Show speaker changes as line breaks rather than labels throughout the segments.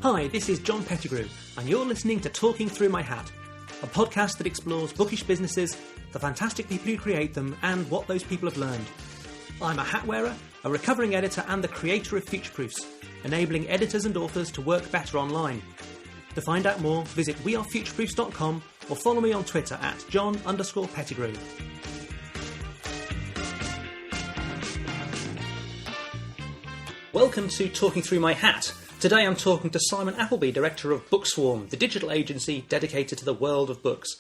Hi, this is John Pettigrew, and you're listening to Talking Through My Hat, a podcast that explores bookish businesses, the fantastic people who create them, and what those people have learned. I'm a hat wearer, a recovering editor, and the creator of Future Proofs, enabling editors and authors to work better online. To find out more, visit wearefutureproofs.com or follow me on Twitter at John_Pettigrew. Welcome to Talking Through My Hat. Today I'm talking to Simon Appleby, director of Bookswarm, the digital agency dedicated to the world of books.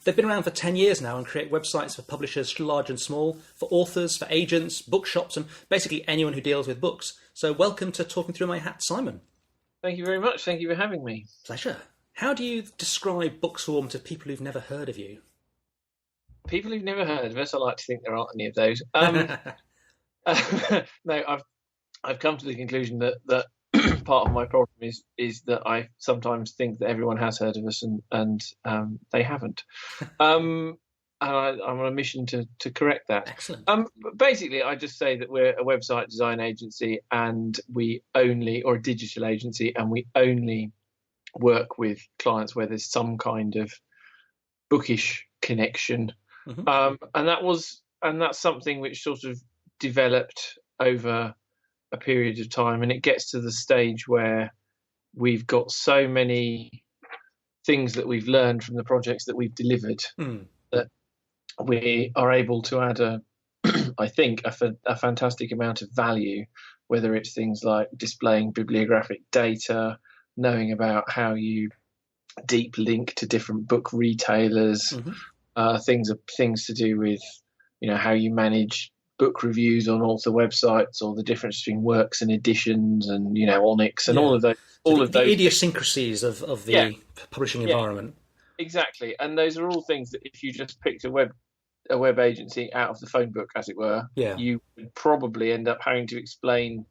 They've been around for 10 years now and create websites for publishers large and small, for authors, for agents, bookshops, and basically anyone who deals with books. So welcome to Talking Through My Hat, Simon.
Thank you very much. Thank you for having me.
Pleasure. How do you describe Bookswarm to people who've never heard of you?
People who've never heard of us, I like to think there aren't any of those. No, I've come to the conclusion that part of my problem is that I sometimes think that everyone has heard of us and they haven't. And I'm on a mission to correct that.
Excellent.
But basically, I just say that we're a website design agency or a digital agency, and we only work with clients where there's some kind of bookish connection. Mm-hmm. And that's something which sort of developed over a period of time, and it gets to the stage where we've got so many things that we've learned from the projects that we've delivered that we are able to add I think a fantastic amount of value, whether it's things like displaying bibliographic data, knowing about how you deep link to different book retailers, things to do with how you manage book reviews on author websites, or the difference between works and editions, and Onyx and all of those.
The idiosyncrasies of the publishing environment.
Exactly, and those are all things that if you just picked a web agency out of the phone book, as it were, you would probably end up having to explain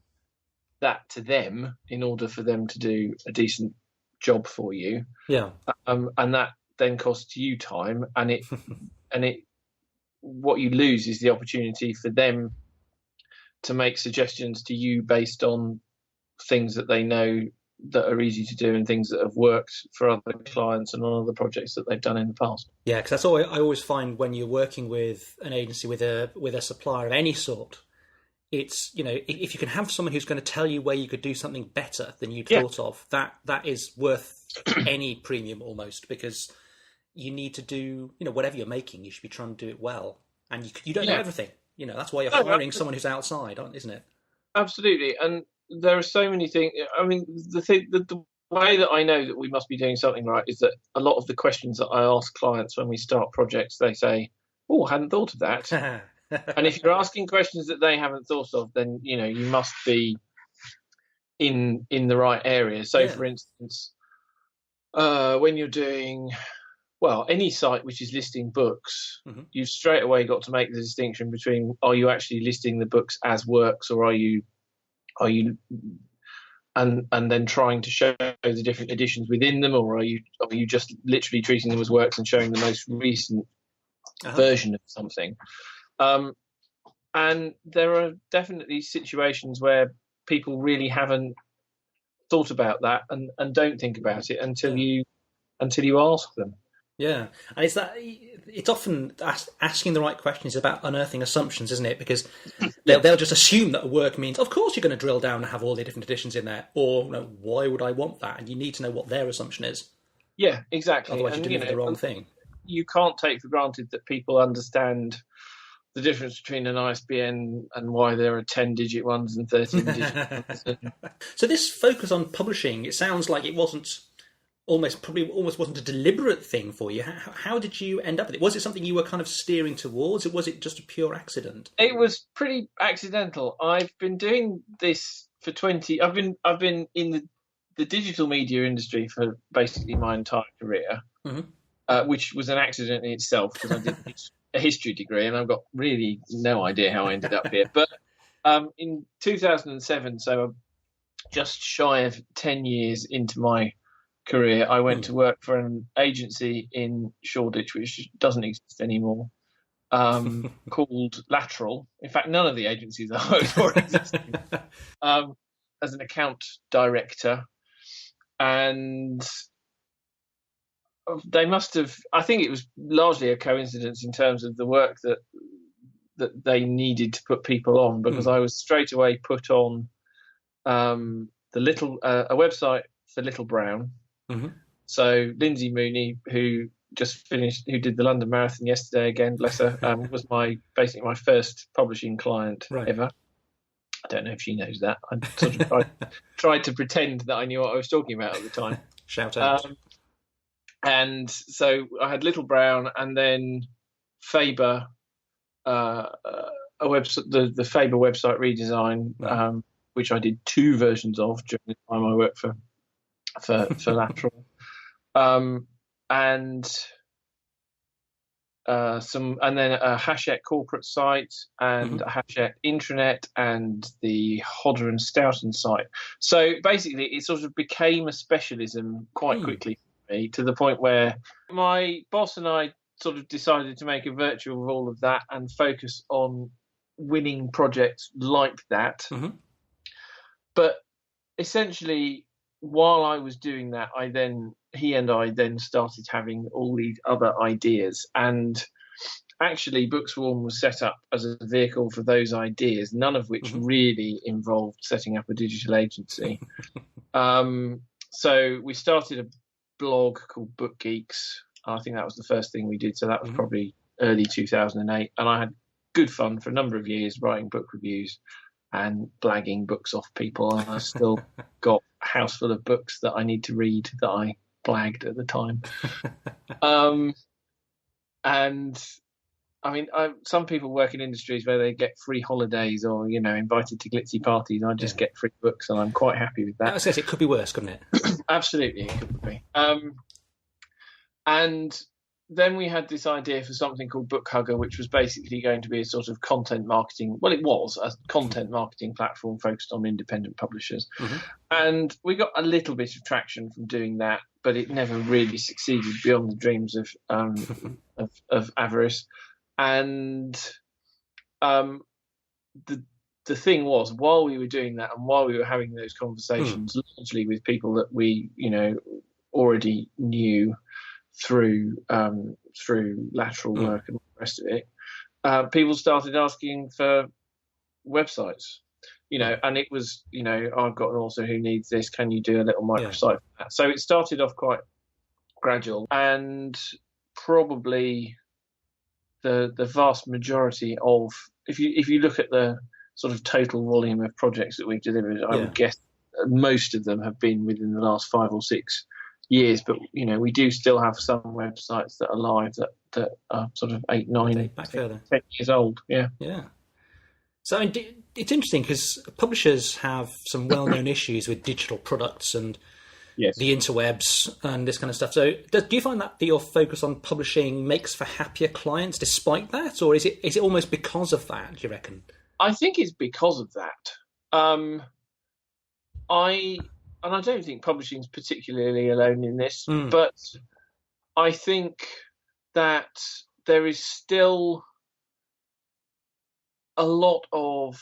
that to them in order for them to do a decent job for you.
Yeah,
and that then costs you time, and it. What you lose is the opportunity for them to make suggestions to you based on things that they know that are easy to do and things that have worked for other clients and on other projects that they've done in the past.
Yeah, because that's all I always find when you're working with an agency, with a supplier of any sort. It's, if you can have someone who's going to tell you where you could do something better than you'd thought of, that is worth any premium almost, because you need to do, whatever you're making, you should be trying to do it well. And you don't know everything. That's why you're hiring someone who's outside, isn't it?
Absolutely. And there are so many things. I mean, the way that I know that we must be doing something right is that a lot of the questions that I ask clients when we start projects, they say, "Oh, I hadn't thought of that." And if you're asking questions that they haven't thought of, then, you must be in the right area. So, for instance, when you're doing... Well, any site which is listing books, you've straight away got to make the distinction between, are you actually listing the books as works, or are you and then trying to show the different editions within them, or are you just literally treating them as works and showing the most recent version of something? And there are definitely situations where people really haven't thought about that and don't think about it until you ask them.
Yeah, and it's often asking the right questions about unearthing assumptions, isn't it? Because they'll just assume that a work means, of course, you're going to drill down and have all the different editions in there, or why would I want that? And you need to know what their assumption is.
Yeah, exactly.
Otherwise, you deliver the wrong thing.
You can't take for granted that people understand the difference between an ISBN and why there are 10-digit ones and 13-digit ones.
So this focus on publishing, it sounds like it wasn't. Almost wasn't a deliberate thing for you. How did you end up with it? Was it something you were kind of steering towards, or was it just a pure accident?
It was pretty accidental. I've been doing this for 20. I've been in the digital media industry for basically my entire career, which was an accident in itself because I did a history degree and I've got really no idea how I ended up here. But in 2007, so just shy of 10 years into my career, I went to work for an agency in Shoreditch, which doesn't exist anymore, called Lateral. In fact, none of the agencies I worked for exist anymore. As an account director, and they must have. I think it was largely a coincidence in terms of the work that they needed to put people on, because I was straight away put on a website for Little Brown.
Mm-hmm.
So Lindsay Mooney, who did the London Marathon yesterday, again, bless her, was basically my first publishing client ever. I don't know if she knows that. I sort of tried to pretend that I knew what I was talking about at the time.
Shout out.
And so I had Little Brown, and then Faber, a website, the Faber website redesign, which I did 2 versions of during the time I worked for Lateral, and then a Hachette corporate site, and a Hachette intranet, and the Hodder and Stoughton site. So basically, it sort of became a specialism quite quickly for me, to the point where my boss and I sort of decided to make a virtue of all of that and focus on winning projects like that. But essentially, while I was doing that, he and I then started having all these other ideas. And actually, Bookswarm was set up as a vehicle for those ideas, none of which really involved setting up a digital agency. So we started a blog called Book Geeks. I think that was the first thing we did. So that was probably early 2008. And I had good fun for a number of years writing book reviews and blagging books off people. And I still got a house full of books that I need to read that I blagged at the time. And I mean, some people work in industries where they get free holidays or, invited to glitzy parties. I just get free books, and I'm quite happy with that.
I guess it could be worse, couldn't it?
Absolutely, it could be. And then we had this idea for something called Book Hugger, which was basically going to be a sort of content marketing. Well, it was a content marketing platform focused on independent publishers. And we got a little bit of traction from doing that, but it never really succeeded beyond the dreams of avarice. And the thing was, while we were doing that, and while we were having those conversations, largely with people that we, already knew through lateral work and all the rest of it, people started asking for websites, and it was, I've got an author who needs this, can you do a little microsite for that? So it started off quite gradual, and probably the vast majority of, if you look at the sort of total volume of projects that we've delivered, I would guess most of them have been within the last 5 or 6 years, but we do still have some websites that are live that are sort of 8, 9, 10 years old. Yeah.
So it's interesting because publishers have some well-known issues with digital products and the interwebs and this kind of stuff. So do you find that your focus on publishing makes for happier clients despite that, or is it almost because of that, do you reckon?
I think it's because of that. And I don't think publishing is particularly alone in this, but I think that there is still a lot of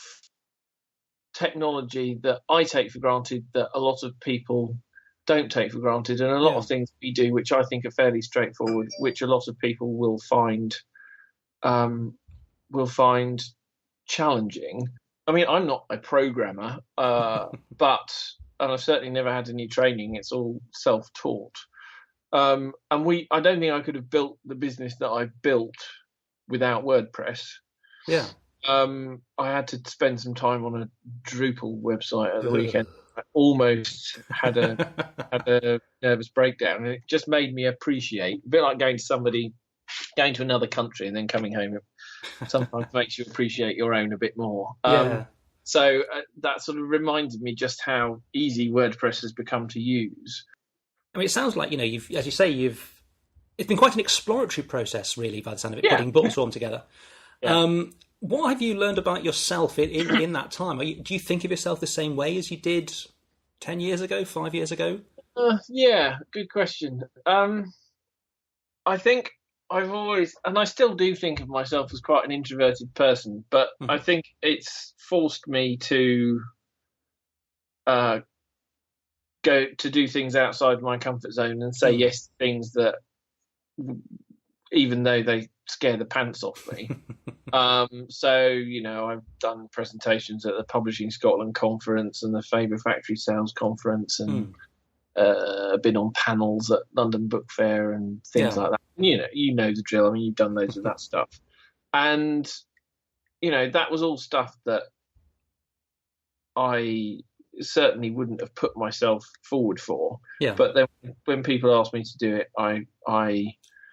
technology that I take for granted that a lot of people don't take for granted, and a lot of things we do which I think are fairly straightforward, which a lot of people will find challenging. I mean, I'm not a programmer, and I've certainly never had any training. It's all self-taught. And I don't think I could have built the business that I built without WordPress.
Yeah.
I had to spend some time on a Drupal website at the weekend. I almost had a nervous breakdown, and it just made me appreciate, a bit like going to another country and then coming home. Sometimes makes you appreciate your own a bit more. So that sort of reminded me just how easy WordPress has become to use.
I mean, it sounds like, you've, as you say, it's been quite an exploratory process, really, by the sound of it, putting Bookswarm together. What have you learned about yourself in that time? Do you think of yourself the same way as you did 10 years ago, 5 years ago?
Good question. I think I've always, and I still do think of myself as quite an introverted person, but I think it's forced me to go do things outside my comfort zone and say yes to things that, even though they scare the pants off me. So, I've done presentations at the Publishing Scotland conference and the Faber Factory Sales conference, and been on panels at London Book Fair and things like that. You know the drill. I mean, you've done loads of that stuff. And, that was all stuff that I certainly wouldn't have put myself forward for.
Yeah.
But then when people ask me to do it, I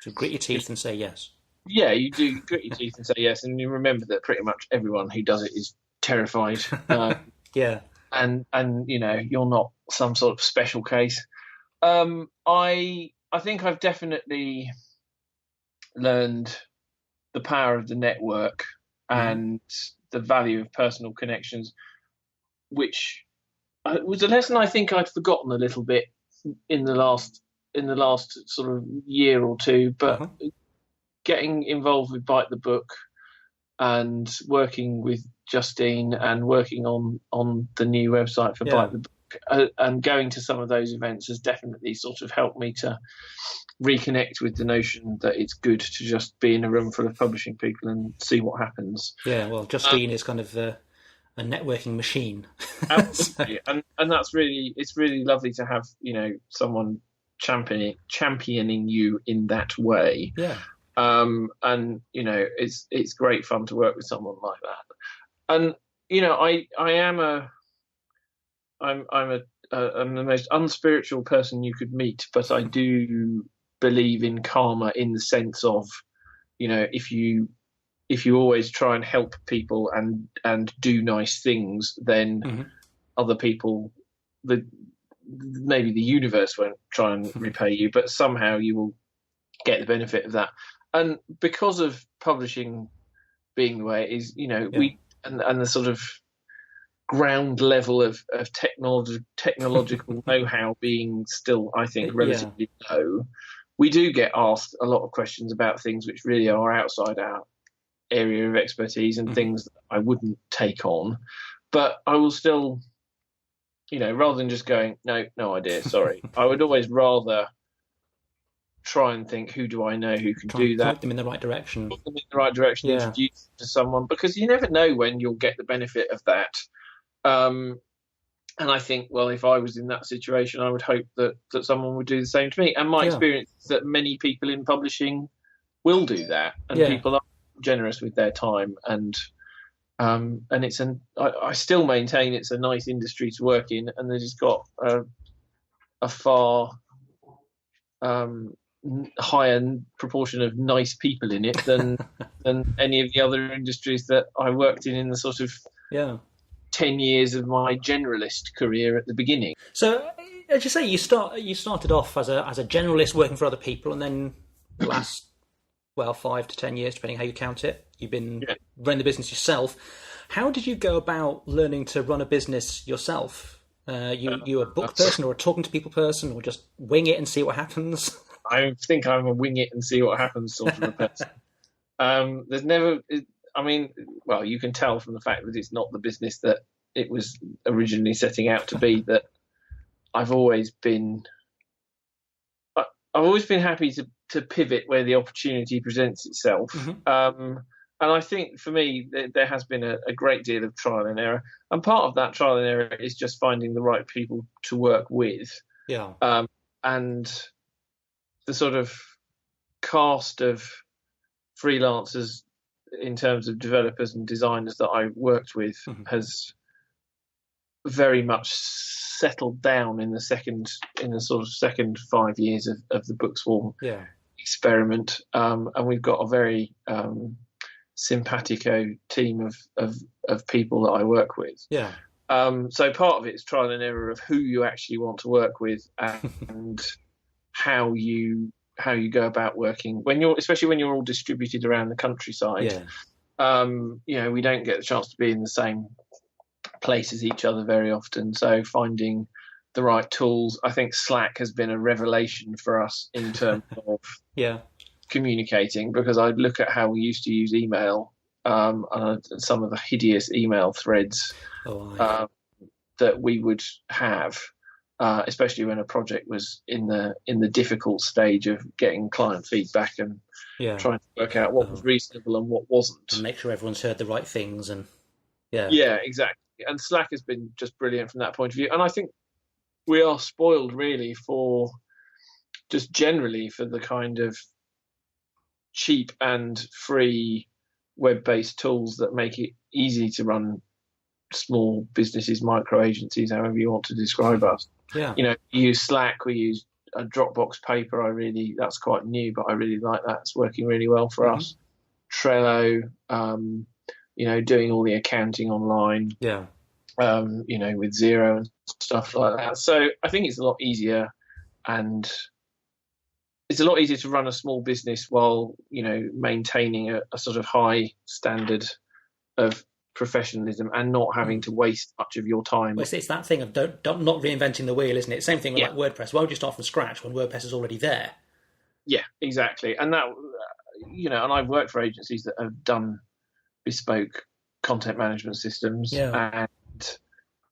so grit your teeth and say yes.
Yeah, you do grit your teeth and say yes, and you remember that pretty much everyone who does it is terrified.
Yeah.
And you're not some sort of special case. I think I've definitely learned the power of the network and the value of personal connections, which was a lesson I think I'd forgotten a little bit in the last sort of year or two. But getting involved with Bite the Book and working with Justine and working on the new website for Bite the Book and going to some of those events has definitely sort of helped me to reconnect with the notion that it's good to just be in a room full of publishing people and see what happens.
Yeah, well, Justine is kind of a networking machine.
Absolutely. And that's it's really lovely to have, someone championing you in that way.
Yeah.
And it's great fun to work with someone like that. And I'm the most unspiritual person you could meet, but I do believe in karma in the sense of, if you always try and help people and do nice things, then other people, maybe the universe won't try and repay you, but somehow you will get the benefit of that. And because of publishing being the way it is, we and the sort of ground level of technological know-how being still, I think, relatively low, we do get asked a lot of questions about things which really are outside our area of expertise and things that I wouldn't take on. But I will still, rather than just going, no idea, sorry, I would always rather try and think, who do I know who can do that?
Point them in the right direction.
Introduce them to someone, because you never know when you'll get the benefit of that. And I think, well, if I was in that situation, I would hope that someone would do the same to me. And my experience is that many people in publishing will do that, and people are generous with their time. And it's I still maintain it's a nice industry to work in, and it's got a far higher proportion of nice people in it than any of the other industries that I worked in the sort of 10 years of my generalist career at the beginning.
So, as you say, you started off as a generalist working for other people, and then the last 5 to 10 years, depending how you count it, you've been running the business yourself. How did you go about learning to run a business yourself? You a book person, or a talking to people person, or just wing it and see what happens?
I think I'm a wing it and see what happens sort of a person. There's never. Well, you can tell from the fact that it's not the business that it was originally setting out to be. That I've always been happy to pivot where the opportunity presents itself. And I think for me, there has been a great deal of trial and error. And part of that trial and error is just finding the right people to work with. And the sort of cast of freelancers in terms of developers and designers that I worked with has very much settled down in the sort of second 5 years of the Bookswarm experiment. And we've got a very simpatico team of people that I work with. So part of it is trial and error of who you actually want to work with and how you go about working especially when you're all distributed around the countryside. We don't get the chance to be in the same place as each other very often. So finding the right tools, I think Slack has been a revelation for us in terms of communicating, because I look at how we used to use email and some of the hideous email threads that we would have. especially when a project was in the difficult stage of getting client feedback and trying to work out what was reasonable and what wasn't.
And make sure everyone's heard the right things. And
yeah, exactly. And Slack has been just brilliant from that point of view. And I think we are spoiled really for just generally for the kind of cheap and free web-based tools that make it easy to run small businesses, micro agencies, however you want to describe us.
Yeah.
We use Slack, we use a Dropbox paper. That's quite new, but I really like that. It's working really well for us. Trello, doing all the accounting online.
Yeah.
With Zero and stuff like that. So I think it's a lot easier, and it's a lot easier to run a small business while, maintaining a sort of high standard of professionalism and not having to waste much of your time.
Well, it's that thing of not reinventing the wheel, isn't it? Same thing with like WordPress. Why would you start from scratch when WordPress is already there?
Yeah, exactly. And that, and I've worked for agencies that have done bespoke content management systems, and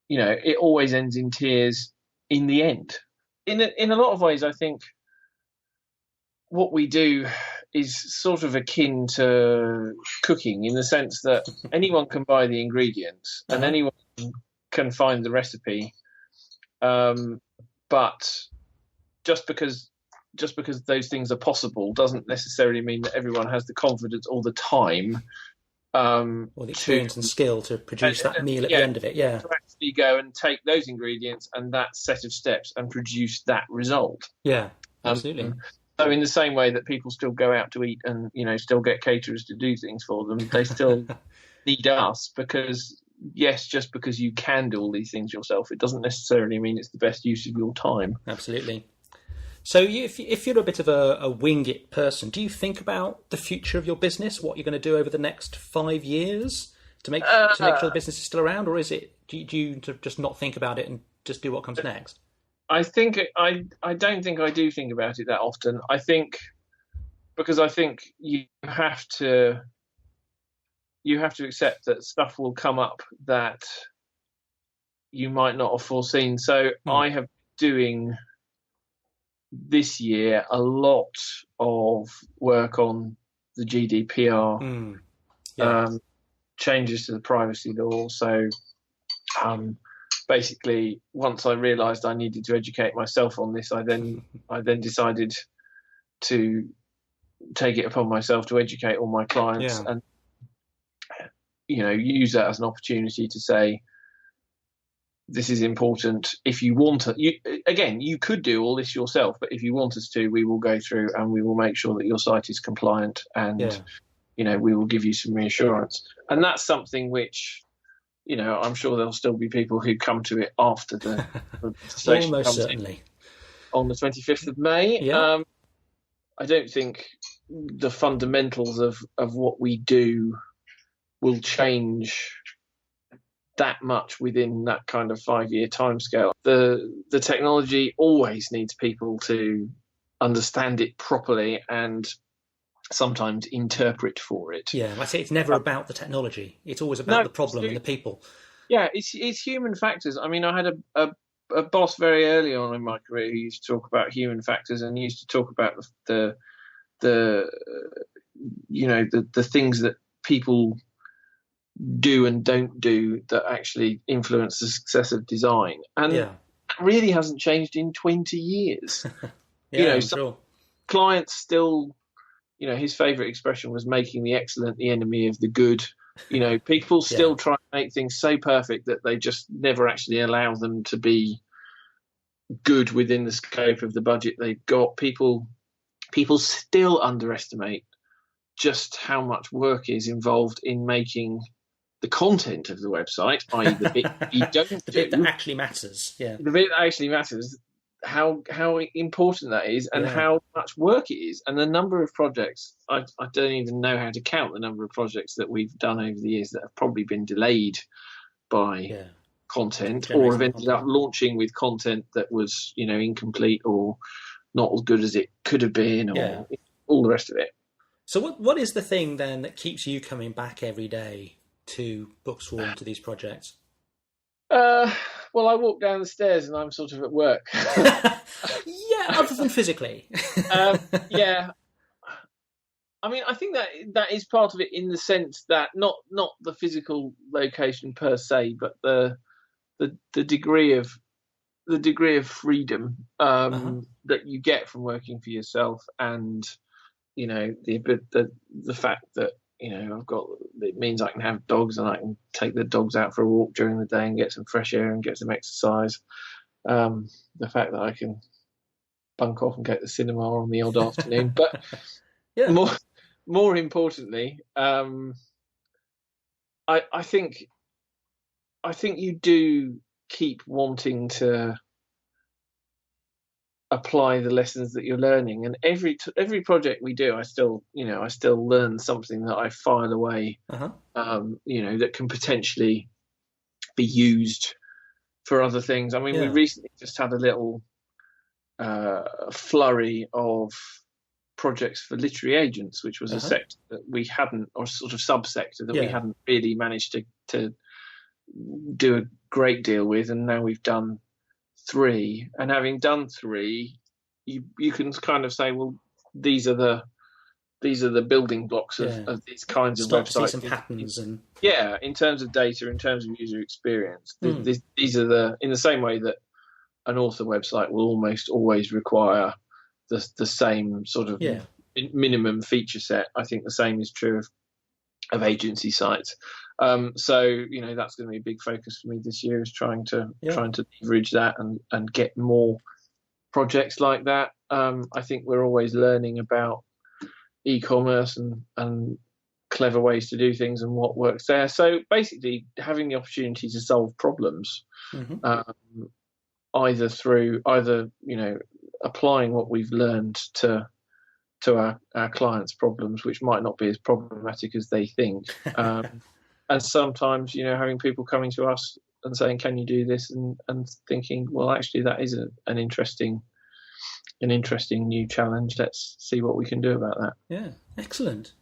it always ends in tears in the end. In a lot of ways, I think what we do is sort of akin to cooking, in the sense that anyone can buy the ingredients and anyone can find the recipe, but just because those things are possible doesn't necessarily mean that everyone has the confidence all the time,
or the experience and skill to produce that meal at the end of it. Yeah,
to actually go and take those ingredients and that set of steps and produce that result.
Yeah, absolutely.
So in the same way that people still go out to eat and, still get caterers to do things for them, they still need us, because, yes, just because you can do all these things yourself, it doesn't necessarily mean it's the best use of your time.
Absolutely. So if you're a bit of a wing it person, do you think about the future of your business, what you're going to do over the next 5 years to make sure the business is still around, or do you just not think about it and just do what comes next?
I don't think I do think about it that often. I think you have to accept that stuff will come up that you might not have foreseen. So I have been doing this year a lot of work on the GDPR changes to the privacy law. So basically, once I realised I needed to educate myself on this, I then decided to take it upon myself to educate all my clients, and use that as an opportunity to say, this is important. If you want to, you could do all this yourself, but if you want us to, we will go through and we will make sure that your site is compliant, and we will give you some reassurance. And that's something which, I'm sure there'll still be people who come to it after the legislation
almost
comes
certainly
in on the 25th of May.
Yeah.
I don't think the fundamentals of what we do will change that much within that kind of 5-year timescale. The technology always needs people to understand it properly and sometimes interpret for it.
Yeah, I say it's never about the technology. It's always about the problem and the people.
Yeah, it's human factors. I mean, I had a boss very early on in my career who used to talk about human factors, and he used to talk about the things that people do and don't do that actually influence the success of design. And that really hasn't changed in 20 years.
Sure.
Clients still, his favorite expression was making the excellent the enemy of the good. People still try to make things so perfect that they just never actually allow them to be good within the scope of the budget they've got. People still underestimate just how much work is involved in making the content of the website, i.e. the bit you don't
the bit that actually matters. Yeah.
The bit that actually matters, how important that is, and how much work it is, and the number of projects. I don't even know how to count the number of projects that we've done over the years that have probably been delayed by content, or have ended up launching with content that was, incomplete or not as good as it could have been, or all the rest of it.
So what is the thing then that keeps you coming back every day to Bookswarm, to these projects?
Well, I walk down the stairs and I'm sort of at work.
Yeah, other than physically.
Yeah. I mean, I think that is part of it in the sense that not the physical location per se, but the degree of freedom that you get from working for yourself, and the fact that it means I can have dogs and I can take the dogs out for a walk during the day and get some fresh air and get some exercise. The fact that I can bunk off and go to the cinema on the odd afternoon, but yeah. More importantly, I think you do keep wanting to apply the lessons that you're learning, and every project we do, I still learn something that I file away, that can potentially be used for other things. I mean, we recently just had a little flurry of projects for literary agents, which was a sector that we hadn't, or sort of subsector that we hadn't really managed to do a great deal with, and now we've done 3. And having done 3, you can kind of say, well, these are the building blocks of these kinds of websites.
To see some patterns
in terms of data, in terms of user experience. These are in the same way that an author website will almost always require the same sort of minimum feature set. I think the same is true of agency sites. So that's going to be a big focus for me this year, is trying to leverage that and get more projects like that. I think we're always learning about e-commerce and clever ways to do things and what works there. So basically, having the opportunity to solve problems, either applying what we've learned to our clients' problems, which might not be as problematic as they think. And sometimes, having people coming to us and saying, can you do this? And thinking, well, actually, that is an interesting new challenge. Let's see what we can do about that.
Yeah, excellent.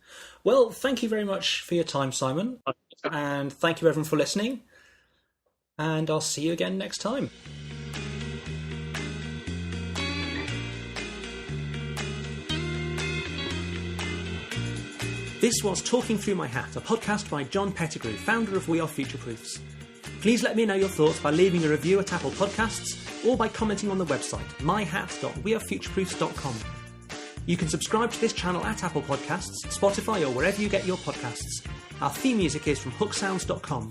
Well, thank you very much for your time, Simon. And thank you, everyone, for listening. And I'll see you again next time. This was Talking Through My Hat, a podcast by John Pettigrew, founder of We Are Futureproofs. Please let me know your thoughts by leaving a review at Apple Podcasts or by commenting on the website, myhat.wearefutureproofs.com. You can subscribe to this channel at Apple Podcasts, Spotify, or wherever you get your podcasts. Our theme music is from hooksounds.com.